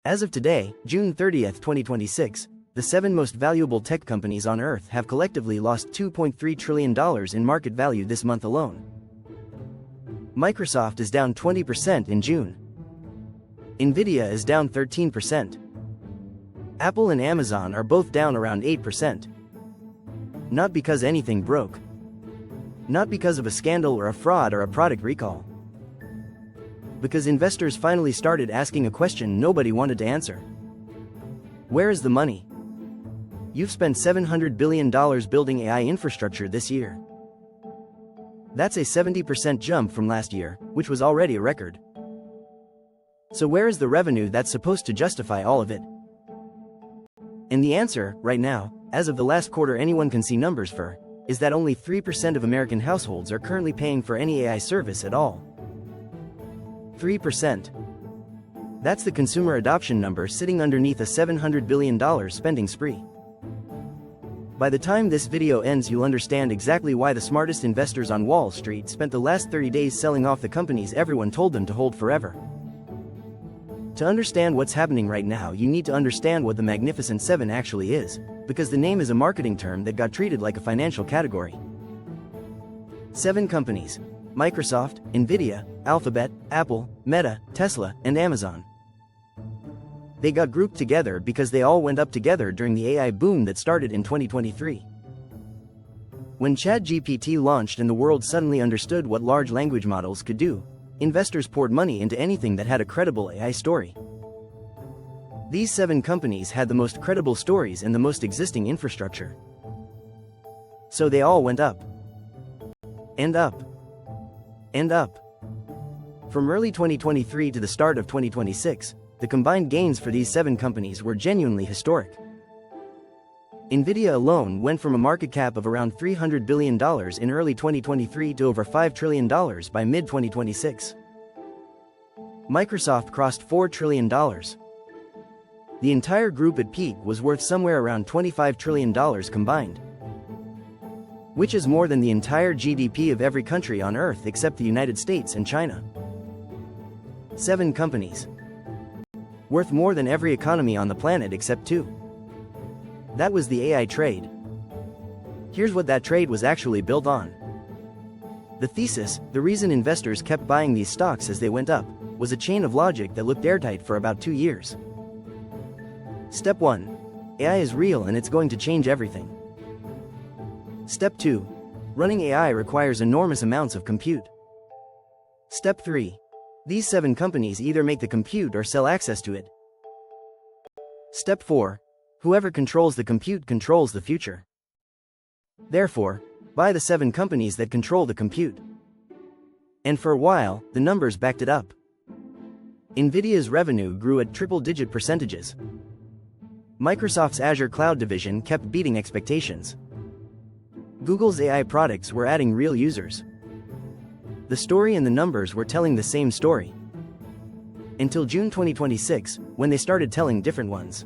As of today, June 30th, 2026, the 7 most valuable tech companies on Earth have collectively lost $2.3 trillion in market value this month alone. Microsoft is down 20% in June. Nvidia is down 13%. Apple and Amazon are both down around 8%. Not because anything broke. Not because of a scandal or a fraud or a product recall. Because investors finally started asking a question nobody wanted to answer. Where is the money? You've spent $700 billion building AI infrastructure this year. That's a 70% jump from last year, which was already a record. So where is the revenue that's supposed to justify all of it? And the answer, right now, as of the last quarter anyone can see numbers for, is that only 3% of American households are currently paying for any AI service at all. 3%. That's the consumer adoption number sitting underneath a $700 billion spending spree. By the time this video ends you'll understand exactly why the smartest investors on Wall Street spent the last 30 days selling off the companies everyone told them to hold forever. To understand what's happening right now you need to understand what the Magnificent Seven actually is, because the name is a marketing term that got treated like a financial category. 7 companies: Microsoft, Nvidia, Alphabet, Apple, Meta, Tesla, and Amazon. They got grouped together because they all went up together during the AI boom that started in 2023. When ChatGPT launched and the world suddenly understood what large language models could do, investors poured money into anything that had a credible AI story. These 7 companies had the most credible stories and the most existing infrastructure. So they all went up. And up. And up. From early 2023 to the start of 2026, the combined gains for these 7 companies were genuinely historic. Nvidia alone went from a market cap of around $300 billion in early 2023 to over $5 trillion by mid-2026. Microsoft crossed $4 trillion. The entire group at peak was worth somewhere around $25 trillion combined, which is more than the entire GDP of every country on Earth except the United States and China. 7 companies. Worth more than every economy on the planet except 2. That was the AI trade. Here's what that trade was actually built on. The thesis, the reason investors kept buying these stocks as they went up, was a chain of logic that looked airtight for about 2 years. Step 1. AI is real and it's going to change everything. Step 2. Running AI requires enormous amounts of compute. Step 3. These 7 companies either make the compute or sell access to it. Step 4. Whoever controls the compute controls the future. Therefore, buy the 7 companies that control the compute. And for a while, the numbers backed it up. Nvidia's revenue grew at triple-digit percentages. Microsoft's Azure cloud division kept beating expectations. Google's AI products were adding real users. The story and the numbers were telling the same story. Until June 2026, when they started telling different ones.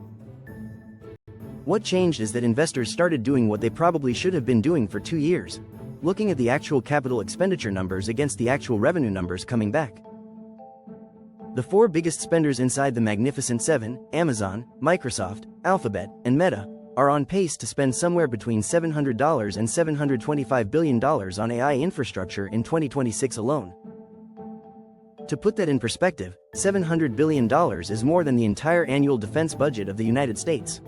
What changed is that investors started doing what they probably should have been doing for 2 years, looking at the actual capital expenditure numbers against the actual revenue numbers coming back. The 4 biggest spenders inside the Magnificent Seven, Amazon, Microsoft, Alphabet, and Meta, are on pace to spend somewhere between $700 and $725 billion on AI infrastructure in 2026 alone. To put that in perspective, $700 billion is more than the entire annual defense budget of the United States.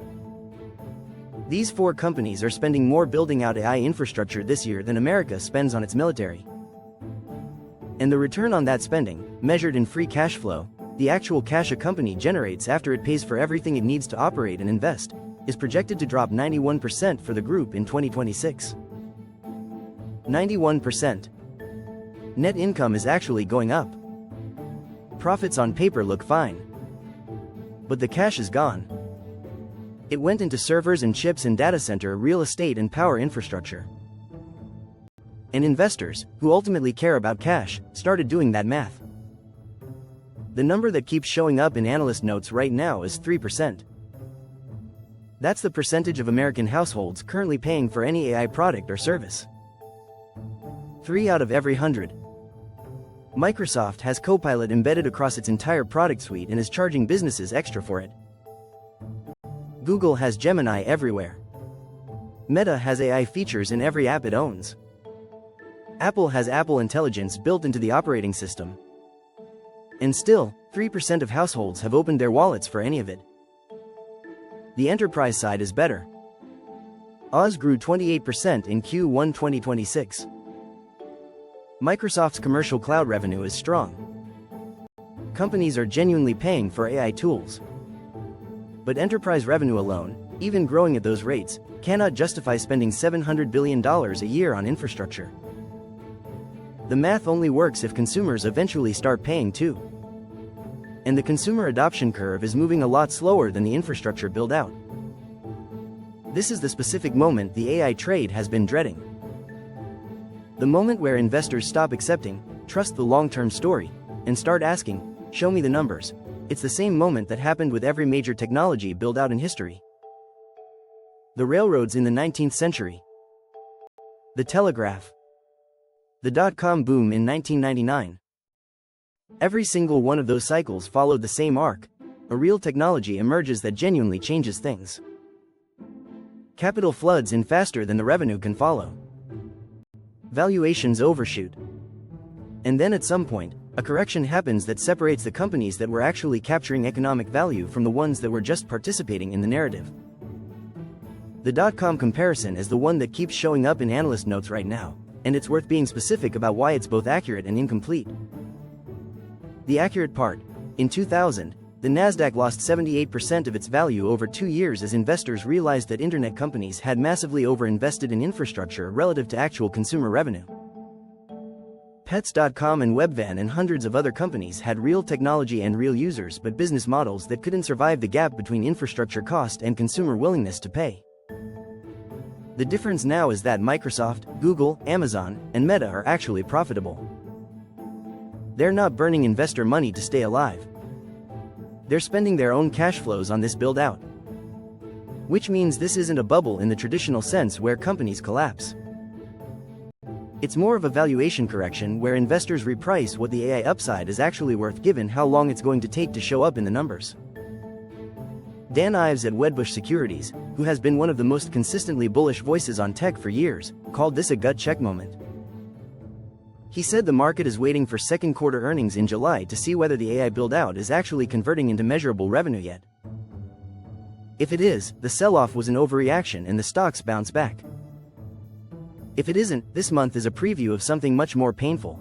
These 4 companies are spending more building out AI infrastructure this year than America spends on its military. And the return on that spending, measured in free cash flow, the actual cash a company generates after it pays for everything it needs to operate and invest, is projected to drop 91% for the group in 2026. 91%. Net income is actually going up. Profits on paper look fine. But the cash is gone. It went into servers and chips and data center, real estate and power infrastructure. And investors, who ultimately care about cash, started doing that math. The number that keeps showing up in analyst notes right now is 3%. That's the percentage of American households currently paying for any AI product or service. 3 out of every 100. Microsoft has Copilot embedded across its entire product suite and is charging businesses extra for it. Google has Gemini everywhere. Meta has AI features in every app it owns. Apple has Apple Intelligence built into the operating system. And still, 3% of households have opened their wallets for any of it. The enterprise side is better. Oz grew 28% in Q1 2026. Microsoft's commercial cloud revenue is strong. Companies are genuinely paying for AI tools. But enterprise revenue alone, even growing at those rates, cannot justify spending $700 billion a year on infrastructure. The math only works if consumers eventually start paying too. And the consumer adoption curve is moving a lot slower than the infrastructure build-out. This is the specific moment the AI trade has been dreading. The moment where investors stop accepting, trust the long-term story, and start asking, show me the numbers. It's the same moment that happened with every major technology build-out in history. The railroads in the 19th century. The telegraph. The dot-com boom in 1999. Every single one of those cycles followed the same arc. A real technology emerges that genuinely changes things. Capital floods in faster than the revenue can follow. Valuations overshoot. And then at some point, a correction happens that separates the companies that were actually capturing economic value from the ones that were just participating in the narrative. The dot-com comparison is the one that keeps showing up in analyst notes right now, and it's worth being specific about why it's both accurate and incomplete. The accurate part: in 2000, the Nasdaq lost 78% of its value over 2 years as investors realized that internet companies had massively overinvested in infrastructure relative to actual consumer revenue. Pets.com and Webvan and hundreds of other companies had real technology and real users but business models that couldn't survive the gap between infrastructure cost and consumer willingness to pay. The difference now is that Microsoft, Google, Amazon, and Meta are actually profitable. They're not burning investor money to stay alive. They're spending their own cash flows on this build-out. Which means this isn't a bubble in the traditional sense where companies collapse. It's more of a valuation correction where investors reprice what the AI upside is actually worth given how long it's going to take to show up in the numbers. Dan Ives at Wedbush Securities, who has been one of the most consistently bullish voices on tech for years, called this a gut check moment. He said the market is waiting for second quarter earnings in July to see whether the AI build-out is actually converting into measurable revenue yet. If it is, the sell-off was an overreaction and the stocks bounce back. If it isn't, this month is a preview of something much more painful.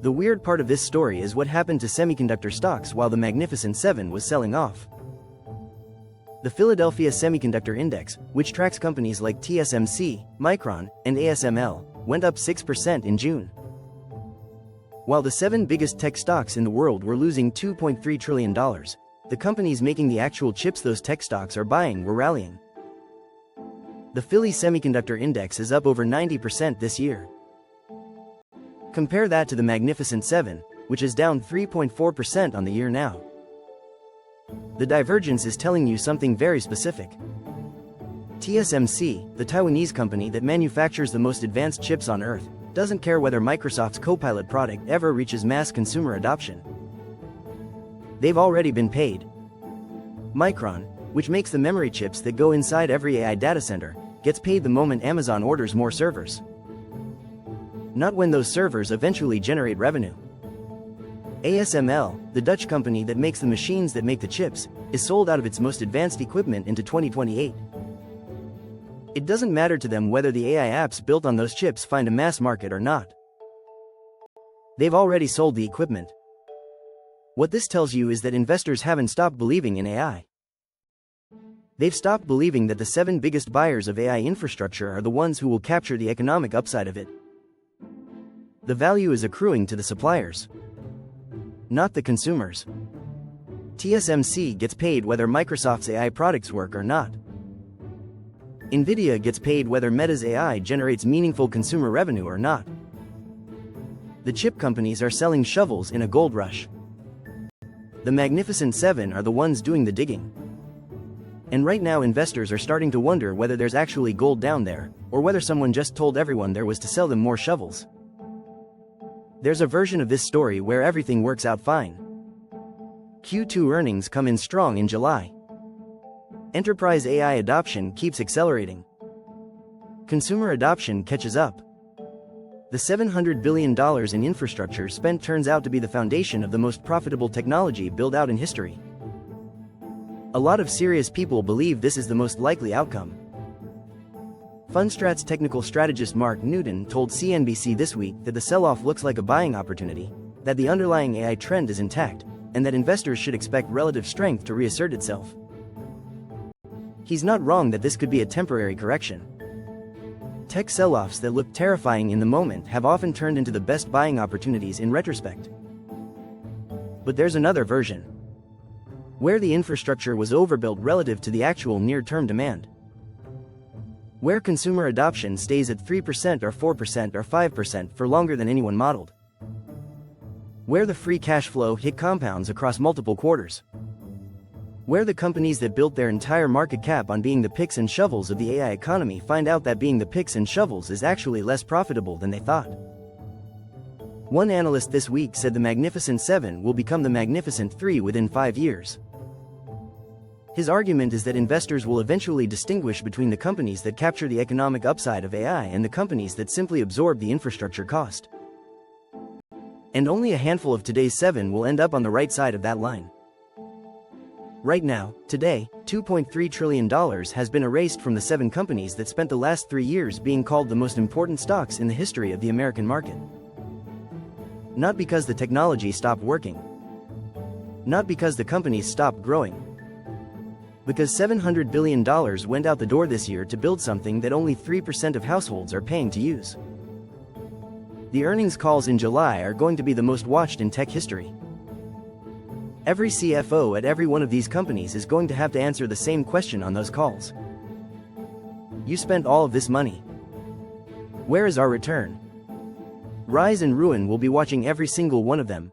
The weird part of this story is what happened to semiconductor stocks while the Magnificent Seven was selling off. The Philadelphia Semiconductor Index, which tracks companies like TSMC, Micron, and ASML, went up 6% in June. While the 7 biggest tech stocks in the world were losing $2.3 trillion, the companies making the actual chips those tech stocks are buying were rallying. The Philly Semiconductor Index is up over 90% this year. Compare that to the Magnificent Seven, which is down 3.4% on the year now. The divergence is telling you something very specific. TSMC, the Taiwanese company that manufactures the most advanced chips on Earth, doesn't care whether Microsoft's Copilot product ever reaches mass consumer adoption. They've already been paid. Micron, which makes the memory chips that go inside every AI data center, gets paid the moment Amazon orders more servers. Not when those servers eventually generate revenue. ASML, the Dutch company that makes the machines that make the chips, is sold out of its most advanced equipment into 2028. It doesn't matter to them whether the AI apps built on those chips find a mass market or not. They've already sold the equipment. What this tells you is that investors haven't stopped believing in AI. They've stopped believing that the 7 biggest buyers of AI infrastructure are the ones who will capture the economic upside of it. The value is accruing to the suppliers, not the consumers. TSMC gets paid whether Microsoft's AI products work or not. Nvidia gets paid whether Meta's AI generates meaningful consumer revenue or not. The chip companies are selling shovels in a gold rush. The Magnificent Seven are the ones doing the digging. And right now investors are starting to wonder whether there's actually gold down there, or whether someone just told everyone there was to sell them more shovels. There's a version of this story where everything works out fine. Q2 earnings come in strong in July. Enterprise AI adoption keeps accelerating. Consumer adoption catches up. The $700 billion in infrastructure spent turns out to be the foundation of the most profitable technology built out in history. A lot of serious people believe this is the most likely outcome. Fundstrat's technical strategist Mark Newton told CNBC this week that the sell-off looks like a buying opportunity, that the underlying AI trend is intact, and that investors should expect relative strength to reassert itself. He's not wrong that this could be a temporary correction. Tech sell-offs that look terrifying in the moment have often turned into the best buying opportunities in retrospect. But there's another version, where the infrastructure was overbuilt relative to the actual near-term demand. Where consumer adoption stays at 3% or 4% or 5% for longer than anyone modeled. Where the free cash flow hit compounds across multiple quarters. Where the companies that built their entire market cap on being the picks and shovels of the AI economy find out that being the picks and shovels is actually less profitable than they thought. One analyst this week said the Magnificent Seven will become the Magnificent Three within 5 years. His argument is that investors will eventually distinguish between the companies that capture the economic upside of AI and the companies that simply absorb the infrastructure cost. And only a handful of today's seven will end up on the right side of that line. Right now, today, $2.3 trillion has been erased from the 7 companies that spent the last 3 years being called the most important stocks in the history of the American market. Not because the technology stopped working. Not because the companies stopped growing. Because $700 billion went out the door this year to build something that only 3% of households are paying to use. The earnings calls in July are going to be the most watched in tech history. Every CFO at every one of these companies is going to have to answer the same question on those calls. You spent all of this money. Where is our return? Rise and ruin will be watching every single one of them.